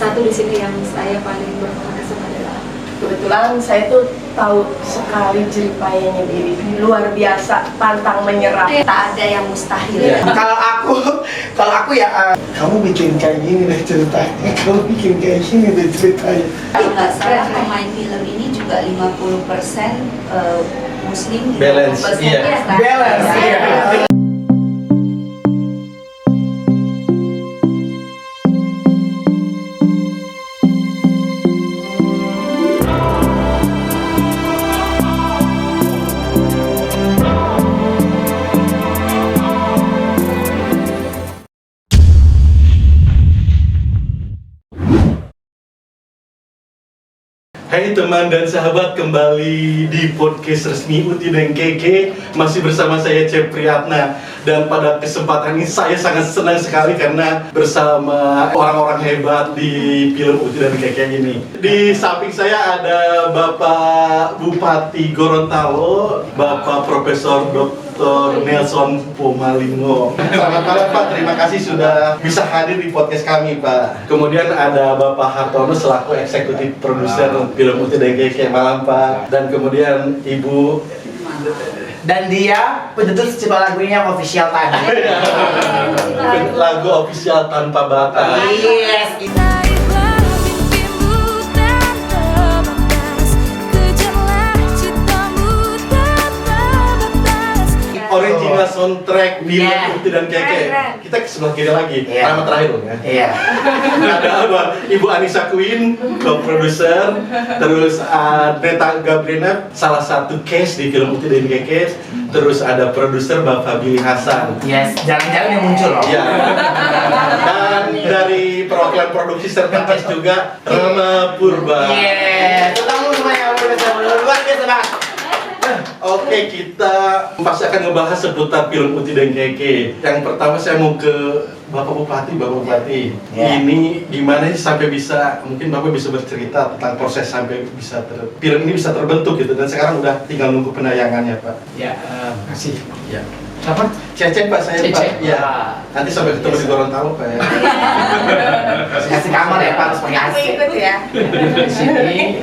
satu di sini yang saya paling berkesan adalah Kebetulan saya tuh tahu sekali jeripayanya diri, luar biasa, pantang menyerah. tak ada yang mustahil. Kalau aku ya, kamu bikin kayak gini deh ceritanya, kamu bikin kayak gini deh ceritanya. Kalau nggak salah pemain film ini juga 50% Muslim, 50% Balance, iya. Kristen. Balance, iya. Hai teman dan sahabat, kembali di podcast resmi Uti dan Keke. Masih bersama saya Cep Priyatna. Dan pada kesempatan ini saya sangat senang sekali karena bersama orang-orang hebat di film Uti dan Keke ini. Di samping saya ada Bapak Bupati Gorontalo, Bapak Profesor Dr. Nelson Pomalingo. Selamat malam Pak, terima kasih sudah bisa hadir di podcast kami Pak. Kemudian ada Bapak Hartono selaku eksekutif produser film Uti dan Keke. Malam Pak. Dan kemudian Ibu Dan dia penentu secipta lagu ini yang official tadi. lagu official tanpa batas. Yes. Original soundtrack film Yeah. Uti dan Keke. Keren. Kita ke sebelah kiri lagi. Yeah. Nama terakhir dong ya. Iya. Ada apa? Ibu Anissa Queen, co-producer. Terus Neta Gabriela, salah satu cast di film Uti dan Keke. Terus ada produser Bapak Billy Hasan. Yes. Jarang-jarang yang muncul loh. Ya. Dan dari perwakilan produksi serta cast juga Rama Purba. Iya. Tepuk tangan semuanya luar biasa banget. Oke, kita pasti akan ngebahas seputar film Uti dan Keke. Yang pertama saya mau ke Bapak Bupati. Ya. Ini gimana sih sampai bisa, mungkin Bapak bisa bercerita tentang proses sampai bisa film ini bisa terbentuk gitu, dan sekarang udah tinggal nunggu penayangannya Pak. Ya, makasih. Ya. Apa? Cecep Pak, saya Pak. Cecep. Ya. Nanti sampai ketemu di Gorontalo Pak ya. Kasih kamar ya Pak, harus pakai AC. Ikut ya. Di sini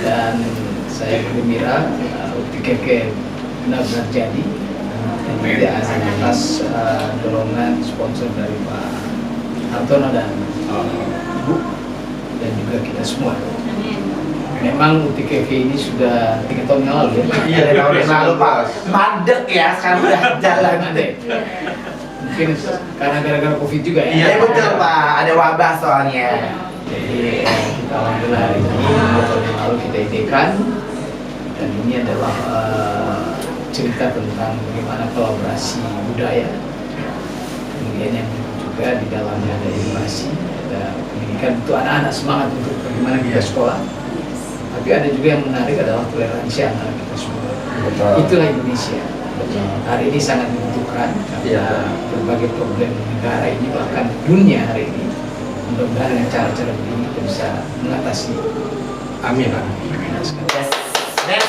dan saya gembira Uti Keke benar-benar jadi. Di atas dorongan sponsor dari Pak Hartono dan Ibu dan juga kita semua. Memang Uti Keke ini sudah 3 tahun yang lalu ya. Iya, Dari tahun yang lalu Pak. Mandek ya, sekarang udah jalan. Mungkin karena gara-gara Covid juga ya. Iya betul Pak, ada wabah soalnya. Jadi kita alhamdulillah hari ini 2 tahun yang lalu kita idekan, dan ini adalah cerita tentang bagaimana kolaborasi budaya. Kemudian yang juga di dalamnya ada edukasi, ada pendidikan untuk anak-anak, semangat untuk bagaimana kita sekolah. Tapi ada juga yang menarik adalah toleransi antara kita semua. Betul. Itulah Indonesia. Hari ini sangat membutuhkan Iya. karena berbagai problem negara ini, bahkan dunia hari ini. Mudah-mudahan dengan cara-cara begini kita bisa mengatasi. Amin. Yes. Yes.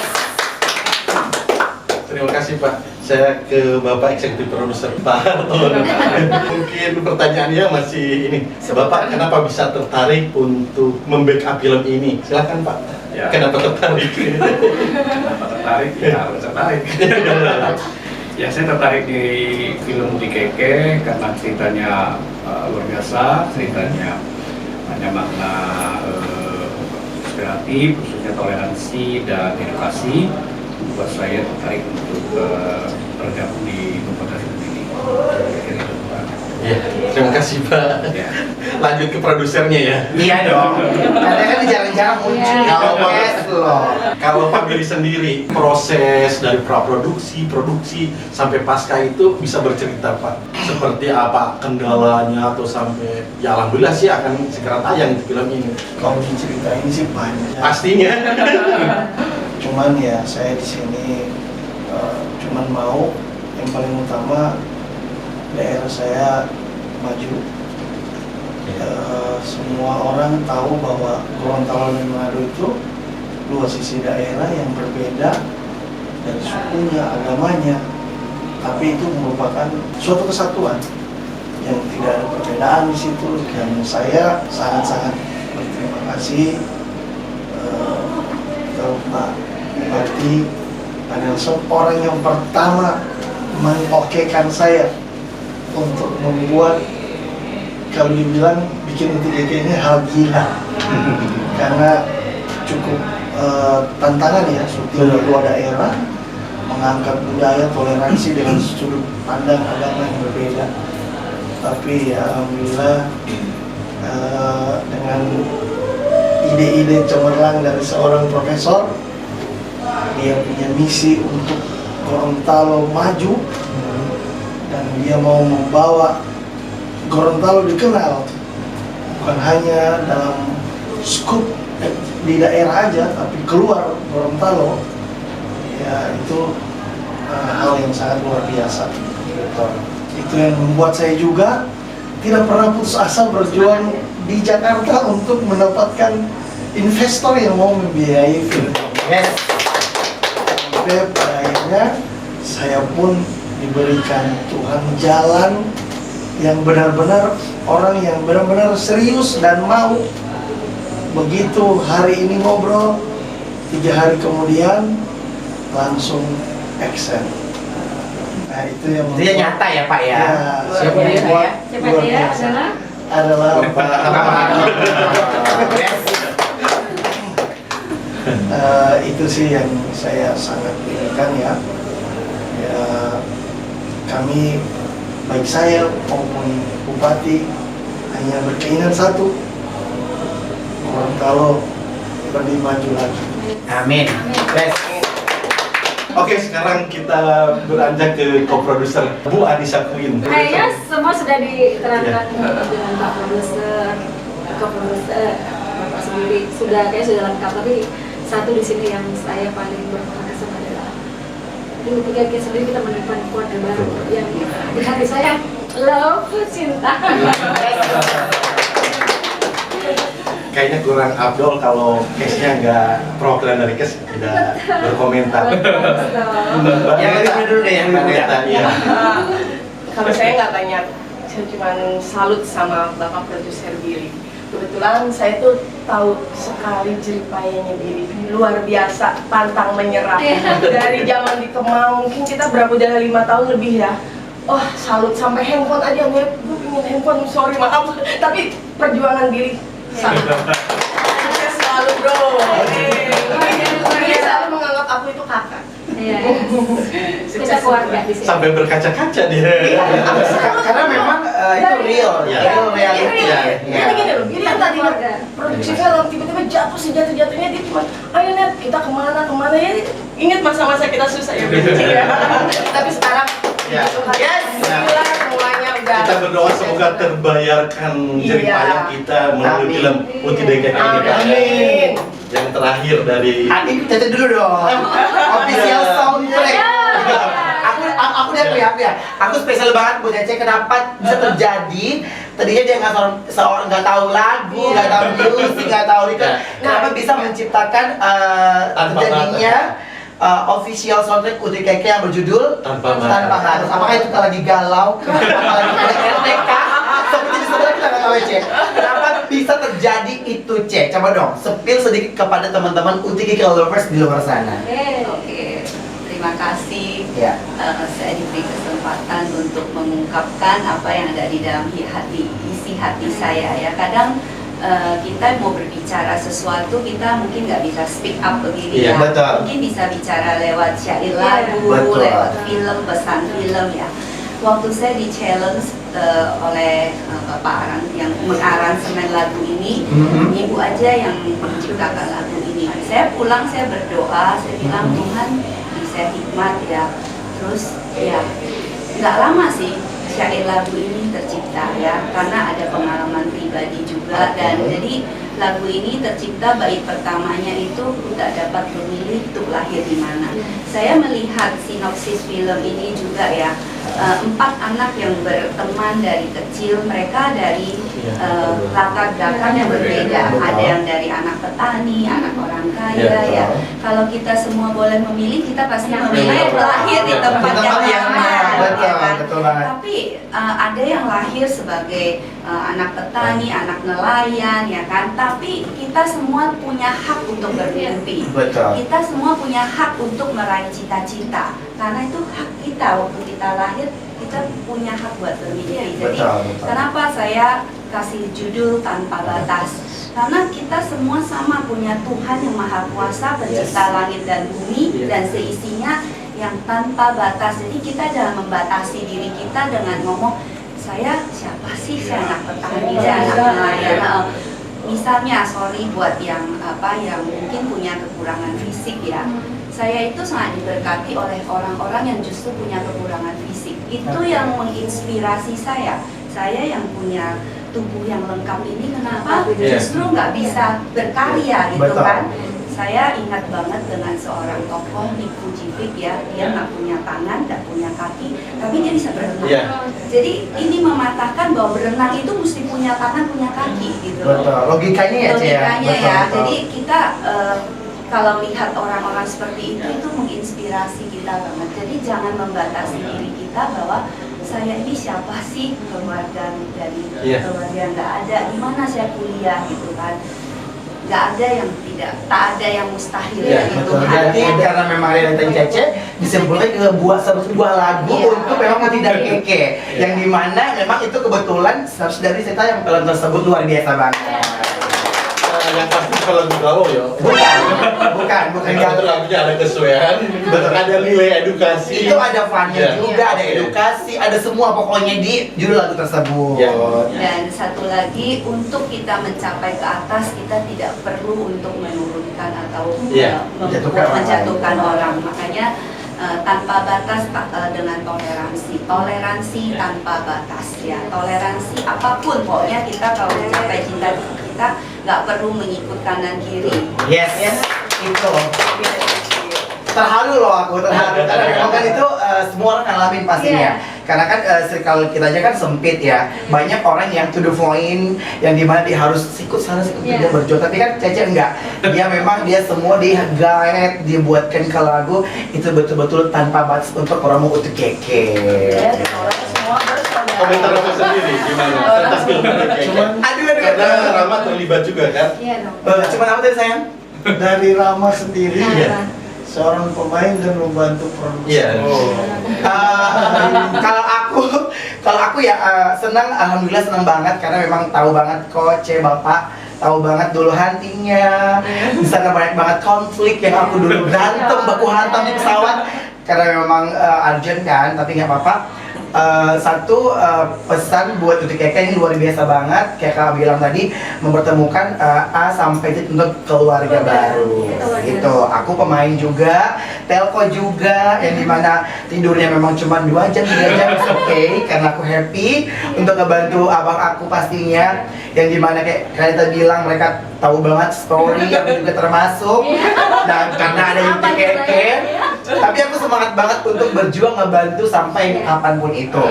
Terima kasih Pak. Saya ke Bapak eksekutif produser Pak Hartono. Mungkin pertanyaannya masih ini. Bapak kenapa bisa tertarik untuk membackup film ini? Silakan Pak. Ya. Kenapa tertarik? Kenapa tertarik? Ya harus tertarik. Ya saya tertarik di film Uti Keke karena ceritanya luar biasa, ceritanya banyak makna inspiratif, khususnya toleransi dan edukasi. Buat saya tertarik untuk bergabung di lembaga film ini. Kira-kira itu, Pak. Ya, terima kasih Pak. Ya. Lanjut ke produsernya ya. Iya dong. Karena kan jarang-jarang muncul di Kalau podcast loh. Kalau Pak Billy sendiri, proses dari praproduksi, produksi sampai pasca itu bisa bercerita Pak. Seperti apa kendalanya atau sampai ya alhamdulillah sih akan segera tayang di film ini. Kalau diceritain sih banyak. Pastinya. Cuman ya saya di sini cuman mau yang paling utama daerah saya maju. Semua orang tahu bahwa Gorontalo dan Manado itu dua sisi daerah yang berbeda dari sukunya, agamanya, tapi itu merupakan suatu kesatuan yang tidak ada perbedaan di situ. Dan saya sangat-sangat kasih Pak Bupati Pak Nelson, orang yang pertama mengokekan saya untuk membuat, kalau dibilang bikin UTKK ini hal gila karena cukup tantangan ya, syuting di luar daerah, mengangkat budaya toleransi dengan sudut pandang agama yang berbeda. Tapi ya alhamdulillah dengan ide-ide cemerlang dari seorang profesor, dia punya misi untuk Gorontalo maju dan dia mau membawa Gorontalo dikenal bukan hanya dalam skup di daerah aja, tapi keluar Gorontalo. Ya itu hal yang sangat luar biasa. Itu yang membuat saya juga tidak pernah putus asa berjuang di Jakarta untuk mendapatkan investor yang mau membiayai film. Sampai pada akhirnya saya pun diberikan Tuhan jalan yang benar-benar, orang yang benar-benar serius dan mau. Begitu hari ini ngobrol, 3 hari kemudian langsung action. Nah itu yang nyata ya Pak ya. Siapa dia? Siapa dia adalah itu sih yang saya sangat inginkan ya. Ya kami, baik saya maupun Bupati, hanya berkeinginan satu, Gorontalo lebih maju lagi. Amin. Oke, sekarang kita beranjak ke co-producer Bu Anissa Queen. Kayaknya semua sudah diterangkan dengan Pak Produser, co-producer, Bapak sendiri sudah lengkap. Tapi satu di sini yang saya paling berkesan adalah di UTKK sendiri kita menemukan kode baru yang di hati saya, love, cinta. Kayaknya kurang abdol kalau case-nya nggak perwakilan dari case tidak berkomentar. Yang lebih dulu deh, yang lebih muda. Iya. Kalau saya nggak banyak, saya cuma salut sama Bapak Produser Billy. Kebetulan saya tuh tahu sekali jeripayanya Billy, luar biasa, pantang menyerah. Dari zaman di Kemang, mungkin kita berapa, udah 5 tahun lebih ya. Oh, salut, sampai handphone aja, gue pingin handphone, sorry maaf. Tapi perjuangan Billy, salut. Sukses selalu bro. Dia selalu menganggap aku itu kakak. Iya. Kita keluarga di sini. Sampai berkaca-kaca dia. Karena memang itu real, Iya. real reality. Jadi gini loh, Billy yang tadinya produksi film tiba-tiba jatuh sejatuh-jatuhnya, dia cuma ayo Net, kita kemana ya, ingat masa-masa kita susah ya benci ya. Tapi sekarang Ya. Alhamdulillah semuanya udah. Kita berdoa semoga terbayarkan jeripayah kita melalui Amin. film UTKK ini. Amin. Yang terakhir dari Adik catat dulu dong. Official soundtrack. Aku udah ya. Aku spesial banget buat Cece, kenapa bisa terjadi. Tadinya dia nggak tahu lagu, nggak tahu musik, nggak tahu itu. Kenapa bisa menciptakan terjadinya official soundtrack UTKK yang berjudul Tanpa Batas. Apakah itu kita lagi galau? Apakah lagi ada RTK? Seperti sebenarnya kita nggak tahu ya, Cek. Kenapa bisa terjadi itu, Cek? Coba dong, spill sedikit kepada teman-teman UTKK lovers di luar sana. Oke, terima kasih. Ya. Saya diberi kesempatan untuk mengungkapkan apa yang ada di dalam isi hati saya ya. Kadang kita mau berbicara sesuatu, kita mungkin nggak bisa speak up begini Iya, ya. betul. Mungkin bisa bicara lewat syair lagu, Betul. lewat film, pesan film ya. Waktu saya di challenge oleh Bapak Arang yang mengaransemen lagu ini, Ibu aja yang menciptakan lagu ini. Saya pulang, saya berdoa, saya bilang Tuhan beri saya hikmat ya. Terus ya nggak lama sih syair lagu ini tercipta ya, karena ada pengalaman pribadi juga. Dan jadi lagu ini tercipta bait pertamanya itu tak dapat memilih untuk lahir di mana. Saya melihat sinopsis film ini juga ya, 4 anak yang berteman dari kecil, mereka dari latar belakang yang berbeda. Betul. Ada yang dari anak petani, anak orang kaya Iya, ya. betul. Kalau kita semua boleh memilih, kita pasti memilih Betul. lahir di tempat Di yang tempat yang aman, betul, ya kan? betul banget. Tapi ada yang lahir sebagai anak petani, anak nelayan, ya kan? Tapi kita semua punya hak untuk bermimpi. Betul. Kita semua punya hak untuk meraih cita-cita. Karena itu hak kita waktu kita lahir, kita punya hak buat bermimpi. Jadi Betul. kenapa saya kasih judul Tanpa Batas? Karena kita semua sama punya Tuhan yang Maha Kuasa, pencipta langit dan bumi dan seisinya yang tanpa batas. Jadi kita jangan membatasi diri kita dengan ngomong, saya siapa sih, saya anak petani, saya anak nelayan. Misalnya, sorry buat yang yang mungkin punya kekurangan fisik ya. Saya itu sangat diberkati oleh orang-orang yang justru punya kekurangan fisik. Itu yang menginspirasi saya. Saya yang punya tubuh yang lengkap ini kenapa justru nggak bisa berkarya gitu Betul. kan? Saya ingat banget dengan seorang tokoh di Fujifilm ya, dia nggak punya tangan, nggak punya kaki, tapi dia bisa berenang. Iya. Jadi ini mematahkan bahwa berenang itu mesti punya tangan, punya kaki gitu. Betul. Logikanya ya, Cia. Logikanya ya. Betul. Jadi kita kalau lihat orang-orang seperti itu menginspirasi kita banget. Jadi jangan membatasi diri kita bahwa saya ini siapa sih, keluarga dari keluarga nggak ada, di mana saya kuliah gitu kan. Nggak ada yang tak ada yang mustahil Iya, dari betul. Tuhan. Jadi karena memang Rina dan Cece disimpulkan ke sebuah lagu Iya. untuk memang tidak keke, yang dimana memang itu kebetulan dari cerita yang film tersebut luar biasa banget. Yang pasti kalau galau ya. Bukan Itu galau. lagunya ada kesesuaian, ada nilai edukasi. Itu ada funnya Iya. juga, ada edukasi, ada semua pokoknya di judul lagu tersebut. Iya. Dan satu lagi, untuk kita mencapai ke atas, kita tidak perlu untuk menurunkan atau Iya, menjatuhkan orang. Makanya tanpa batas dengan toleransi tanpa batas ya, toleransi apapun. Pokoknya kita kalau mencapai cinta kita nggak perlu mengikut kanan kiri. Yes, itu. Terharu loh aku, terharu karena memang kan itu semua orang ngalamin pastinya. Karena kan circle kita aja kan sempit ya. Banyak orang yang to the point, yang dimana dia harus sikut sana sikut dia berjuang. Tapi kan Cece enggak. Dia memang dia semua digaet, dibuatkan ke lagu itu betul-betul tanpa batas untuk orang mau utuh keke. Ya, orang semua bersaudara. Komentar aku sendiri gimana? Tentang film Cuman, aduh. Karena Rama terlibat juga kan? Iya dong. Cuman apa tadi sayang? Dari Rama sendiri, Iya. seorang pemain dan membantu produksi. Iya. Kalau aku ya senang, alhamdulillah senang banget karena memang tahu banget Coach Bapak tahu banget dulu huntingnya, di sana banyak banget konflik yang aku dulu berantem, baku hantam di pesawat karena memang urgent kan, tapi nggak apa-apa. Satu pesan buat Uti Keke ini luar biasa banget, kayak Kak bilang tadi, mempertemukan A sampai Z untuk keluarga baru. Gitu. Aku pemain juga, telco juga, yang dimana tidurnya memang cuma 2 jam 3 jam, it's okay, karena aku happy untuk ngebantu abang aku pastinya, yang dimana kayak kalian bilang mereka tahu banget story, aku juga termasuk. Nah karena ada Uti Keke, tapi aku semangat banget untuk berjuang ngebantu sampai kapanpun itu.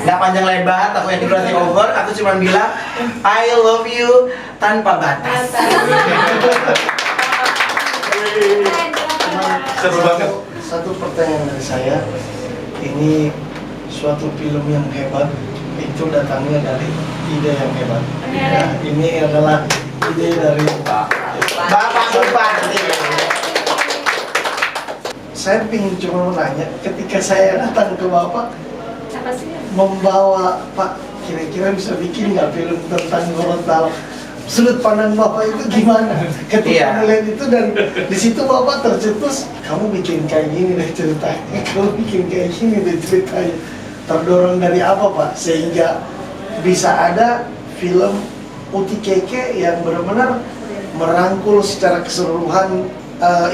Nggak panjang lebar, aku yang durasi over, aku cuma bilang I love you tanpa batas. Seru banget. Satu pertanyaan dari saya, ini suatu film yang hebat, itu datangnya dari ide yang hebat. Ya, ini adalah ide dari Bapak Bupati. Saya ingin cuma nanya, ketika saya datang ke Bapak, Apa sih? membawa Pak, kira-kira bisa bikin nggak film tentang Gorontalo? Sudut pandang Bapak itu gimana? Ketika Iya. melihat itu dan di situ Bapak tercetus, kamu bikin kayak gini deh ceritanya, kamu bikin kayak gini deh ceritanya. Terdorong dari apa Pak? Sehingga bisa ada film Uti Keke yang benar-benar merangkul secara keseluruhan.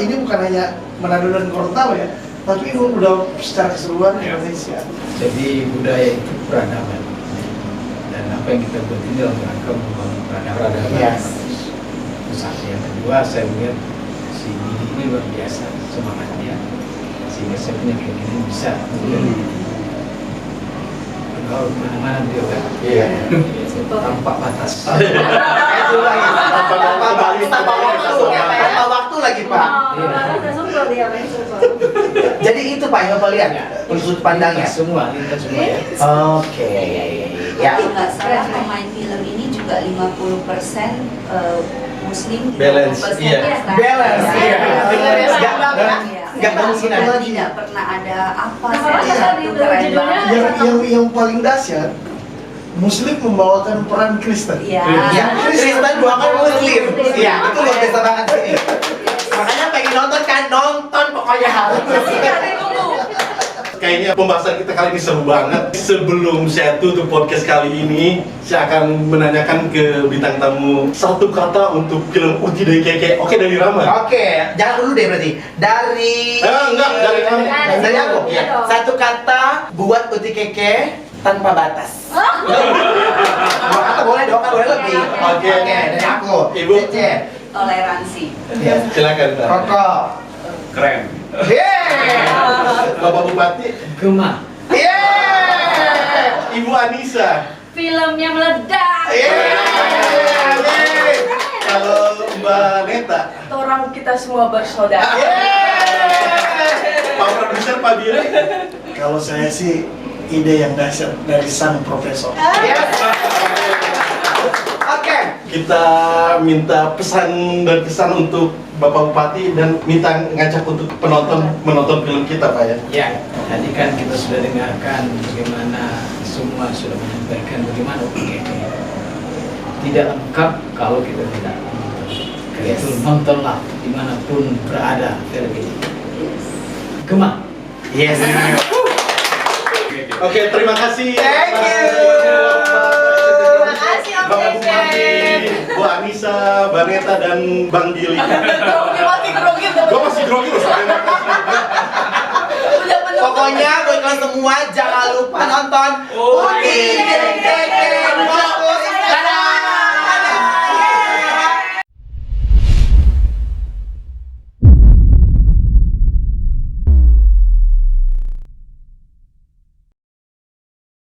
Ini bukan hanya Manado dan Gorontalo ya, tapi ini udah secara keseluruhan Indonesia. Jadi budaya itu peradaban, dan apa yang kita buat ini dalam rangka membangun peradaban. Yes. Itu satu. Yang kedua, saya melihat si Didi ini luar biasa semangatnya, sehingga saya punya keinginan bisa menjadi mengaul kemana-mana beliau kan. Iya. Simpel. Tanpa batas. Itu lagi. Tanpa waktu lagi Pak. Udah simpel dia, main simpel. Jadi itu Pak yang Bapak lihat sudut pandangnya. Lintas semua ya. Oke. Ya. Tapi nggak salah pemain film ini juga 50% Muslim, 50% Balance, iya. Kristen. Balance, iya. Iya. Nggak kemungkinan. Tidak pernah ada apa Sama saja tadi itu itu keren judulnya. banget. Yang paling dahsyat, Muslim membawakan peran Kristen. Iya. Ya, Kristen bukan Muslim. Iya, itu luar biasa banget sih. Makanya pengen nonton kan, nonton pokoknya harus. Kayaknya pembahasan kita kali ini seru banget. Sebelum saya tutup podcast kali ini, saya akan menanyakan ke bintang tamu satu kata untuk film Uti dari Keke. Oke, dari Rama. Oke, jangan dulu deh berarti. Dari Enggak, dari kamu. Dari aku. Iya dong. Satu kata buat Uti Keke tanpa batas. Dua kata boleh dong, kan boleh lebih. Oke. Dari aku. Ibu. Cece. Toleransi. Iya. Silakan. Pak. Koko. Keren. Yeay. Bapak Bupati. Gema. Yeay. Ibu Anissa. Filmnya meledak. Yeay. Kalau Mbak Neta. Orang kita semua bersaudara. Pak Produser Pak Billy. Kalau saya sih ide yang dahsyat dari sang profesor. Yes. Oke. Kita minta pesan dan kesan untuk Bapak Bupati dan minta ngajak untuk penonton menonton film kita, Pak ya. Ya, tadi kan kita sudah dengarkan bagaimana semua sudah menyampaikan bagaimana UGD. Tidak lengkap kalau kita tidak menonton. Karena itu nontonlah dimanapun berada film ini. Gema. Yes. Oke, terima kasih. Thank you. Terima kasih Om Bapak Cece. Bupati, Bu Anissa, Mbak Neta, dan Bang Billy. Grogi. Gue masih grogi loh soalnya. Udah penuh. Pokoknya buat kalian semua jangan lupa nonton Uti Keke.